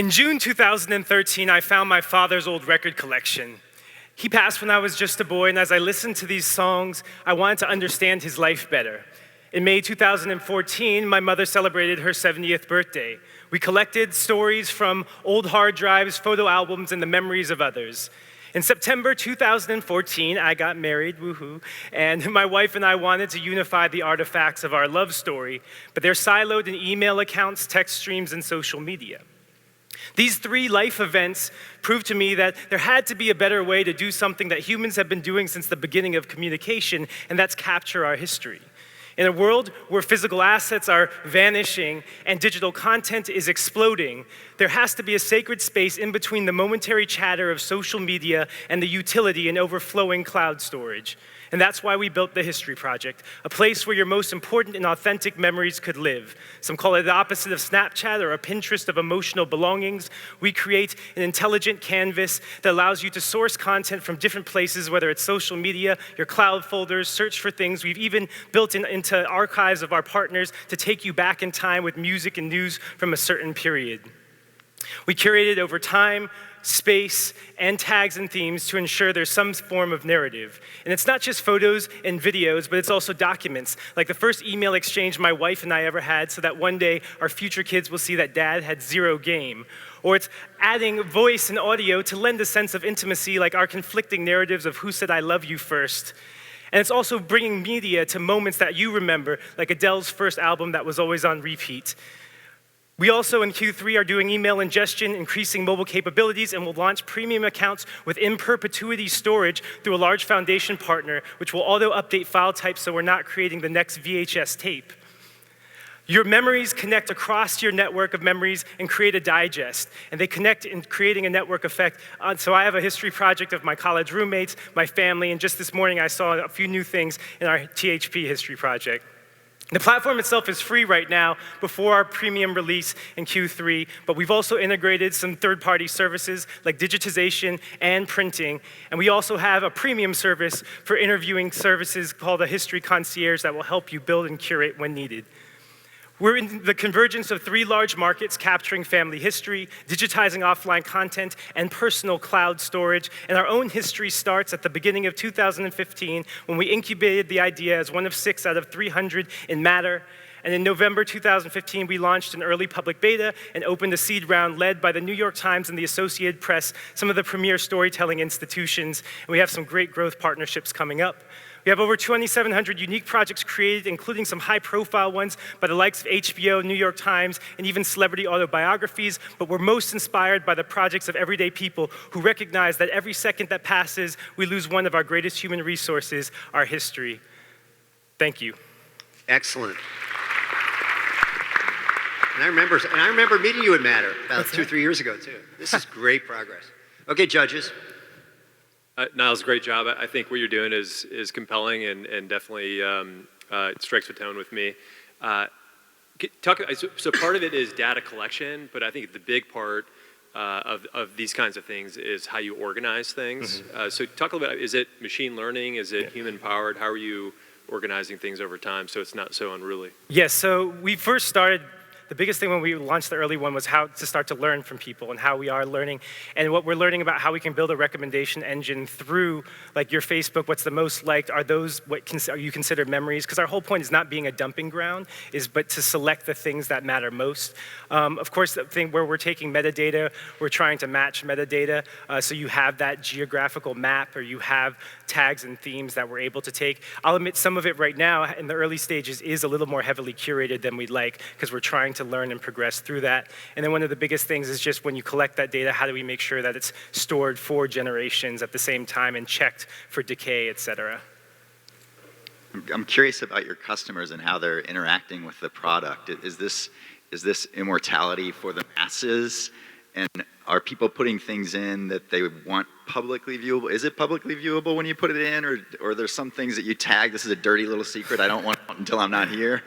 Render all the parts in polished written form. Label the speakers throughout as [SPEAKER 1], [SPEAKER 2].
[SPEAKER 1] In June 2013, I found my father's old record collection. He passed when I was just a boy, and as I listened to these songs, I wanted to understand his life better. In May 2014, my mother celebrated her 70th birthday. We collected stories from old hard drives, photo albums, and the memories of others. In September 2014, I got married, woohoo, and my wife and I wanted to unify the artifacts of our love story, but they're siloed in email accounts, text streams, and social media. These three life events proved to me that there had to be a better way to do something that humans have been doing since the beginning of communication, and that's capture our history. In a world where physical assets are vanishing and digital content is exploding, there has to be a sacred space in between the momentary chatter of social media and the utility in overflowing cloud storage. And that's why we built the History Project, a place where your most important and authentic memories could live. Some call it the opposite of Snapchat or a Pinterest of emotional belongings. We create an intelligent canvas that allows you to source content from different places, whether it's social media, your cloud folders, search for things. We've even built into archives of our partners to take you back in time with music and news from a certain period. We curated over time, space, and tags and themes to ensure there's some form of narrative. And it's not just photos and videos, but it's also documents, like the first email exchange my wife and I ever had so that one day our future kids will see that dad had zero game. Or it's adding voice and audio to lend a sense of intimacy, like our conflicting narratives of who said I love you first. And it's also bringing media to moments that you remember, like Adele's first album that was always on repeat. We also, in Q3, are doing email ingestion, increasing mobile capabilities, and will launch premium accounts with in perpetuity storage through a large foundation partner, which will auto-update file types so we're not creating the next VHS tape. Your memories connect across your network of memories and create a digest, and they connect in creating a network effect. So I have a history project of my college roommates, my family, and just this morning I saw a few new things in our THP history project. The platform itself is free right now before our premium release in Q3, but we've also integrated some third-party services like digitization and printing, and we also have a premium service for interviewing services called a History Concierge that will help you build and curate when needed. We're in the convergence of three large markets, capturing family history, digitizing offline content, and personal cloud storage. And our own history starts at the beginning of 2015 when we incubated the idea as one of 6 out of 300 in Matter. And in November 2015, we launched an early public beta and opened a seed round led by the New York Times and the Associated Press, some of the premier storytelling institutions. And we have some great growth partnerships coming up. We have over 2,700 unique projects created, including some high-profile ones by the likes of HBO, New York Times, and even celebrity autobiographies, but we're most inspired by the projects of everyday people who recognize that every second that passes, we lose one of our greatest human resources, our history. Thank you.
[SPEAKER 2] Excellent. And I remember meeting you at Matter about 2 or 3 years ago, too. This is great progress. Okay, judges.
[SPEAKER 3] Niles, great job. I think what you're doing is compelling and definitely it strikes a tone with me. So part of it is data collection, but I think the big part of these kinds of things is how you organize things. Mm-hmm. So talk a little bit, is it machine learning? Is it human powered? How are you organizing things over time so it's not so unruly?
[SPEAKER 1] Yes, so we first started. The biggest thing when we launched the early one was how to start to learn from people and how we are learning and what we're learning about how we can build a recommendation engine through like your Facebook, what's the most liked, are those what are you consider memories? Because our whole point is not being a dumping ground, but to select the things that matter most. Of course, the thing where we're taking metadata, we're trying to match metadata so you have that geographical map or you have tags and themes that we're able to take. I'll admit some of it right now in the early stages is a little more heavily curated than we'd like because we're trying to learn and progress through that. And then one of the biggest things is just when you collect that data, how do we make sure that it's stored for generations at the same time and checked for decay, et cetera?
[SPEAKER 4] I'm curious about your customers and how they're interacting with the product. Is this immortality for the masses? And are people putting things in that they want publicly viewable? Is it publicly viewable when you put it in, or are there some things that you tag, this is a dirty little secret, I don't want until I'm not here?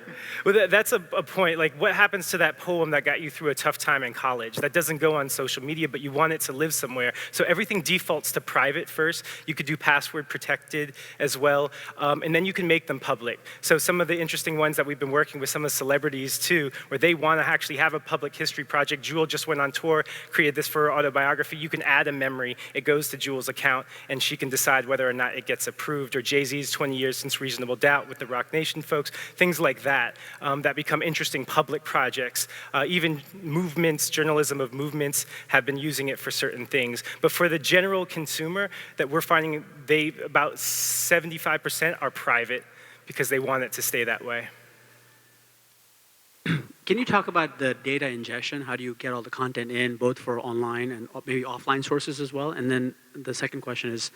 [SPEAKER 1] Well, that's a point. Like, what happens to that poem that got you through a tough time in college? That doesn't go on social media, but you want it to live somewhere. So everything defaults to private first. You could do password protected as well, and then you can make them public. So some of the interesting ones that we've been working with some of the celebrities too, where they want to actually have a public history project. Jewel just went on tour, created this for her autobiography. You can add a memory. It goes to Jewel's account, and she can decide whether or not it gets approved. Or Jay-Z's 20 years since Reasonable Doubt with the Rock Nation folks, things like that, that become interesting public projects. Even movements, journalism of movements have been using it for certain things. But for the general consumer, that we're finding about 75% are private because they want it to stay that way.
[SPEAKER 5] Can you talk about the data ingestion? How do you get all the content in, both for online and maybe offline sources as well? And then the second question is,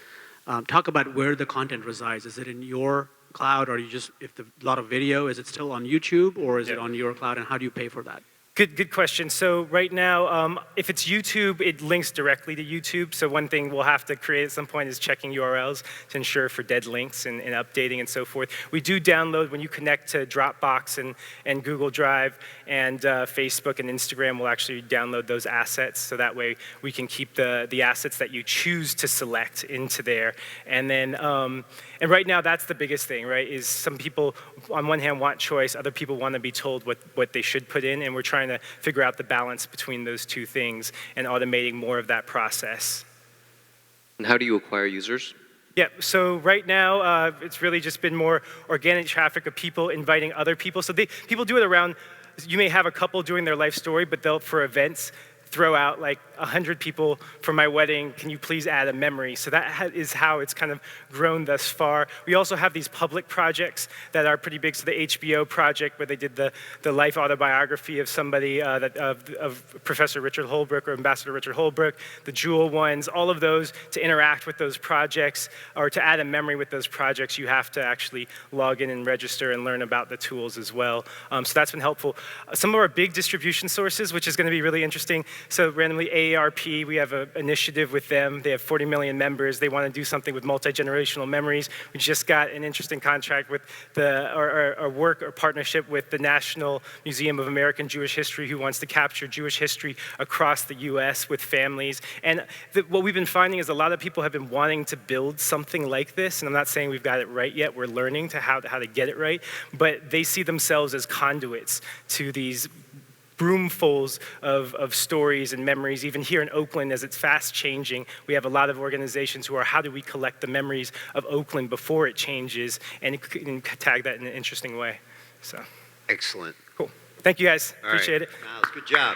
[SPEAKER 5] talk about where the content resides. Is it in your cloud, or you just, if a lot of video, is it still on YouTube, or is it on your cloud, and how do you pay for that?
[SPEAKER 1] Good question. So right now, if it's YouTube, it links directly to YouTube. So one thing we'll have to create at some point is checking URLs to ensure for dead links and updating and so forth. We do download when you connect to Dropbox and Google Drive and Facebook and Instagram. We'll actually download those assets, so that way we can keep the assets that you choose to select into there. And then, and right now that's the biggest thing, right? Is some people on one hand want choice, other people want to be told what they should put in, and we're trying to figure out the balance between those two things and automating more of that process.
[SPEAKER 6] And how do you acquire users?
[SPEAKER 1] Yeah, so right now, it's really just been more organic traffic of people inviting other people. So people do it around, you may have a couple doing their life story, but they'll, for events, throw out like 100 people for my wedding, can you please add a memory? So that is how it's kind of grown thus far. We also have these public projects that are pretty big. So the HBO project, where they did the life autobiography of somebody, of Professor Richard Holbrooke or Ambassador Richard Holbrooke, the Jewel ones, all of those, to interact with those projects or to add a memory with those projects, you have to actually log in and register and learn about the tools as well. So that's been helpful. Some of our big distribution sources, which is going to be really interesting. So randomly, AARP, we have an initiative with them. They have 40 million members. They want to do something with multi-generational memories. We just got an interesting contract with our work or partnership with the National Museum of American Jewish History, who wants to capture Jewish history across the US with families. And what we've been finding is a lot of people have been wanting to build something like this. And I'm not saying we've got it right yet. We're learning how to get it right. But they see themselves as conduits to these broomfuls of stories and memories. Even here in Oakland, as it's fast changing, we have a lot of organizations who are, how do we collect the memories of Oakland before it changes, and tag that in an interesting way. So,
[SPEAKER 2] Excellent.
[SPEAKER 1] cool. Thank you guys.
[SPEAKER 2] All right.
[SPEAKER 1] Appreciate it.
[SPEAKER 2] Miles, good job.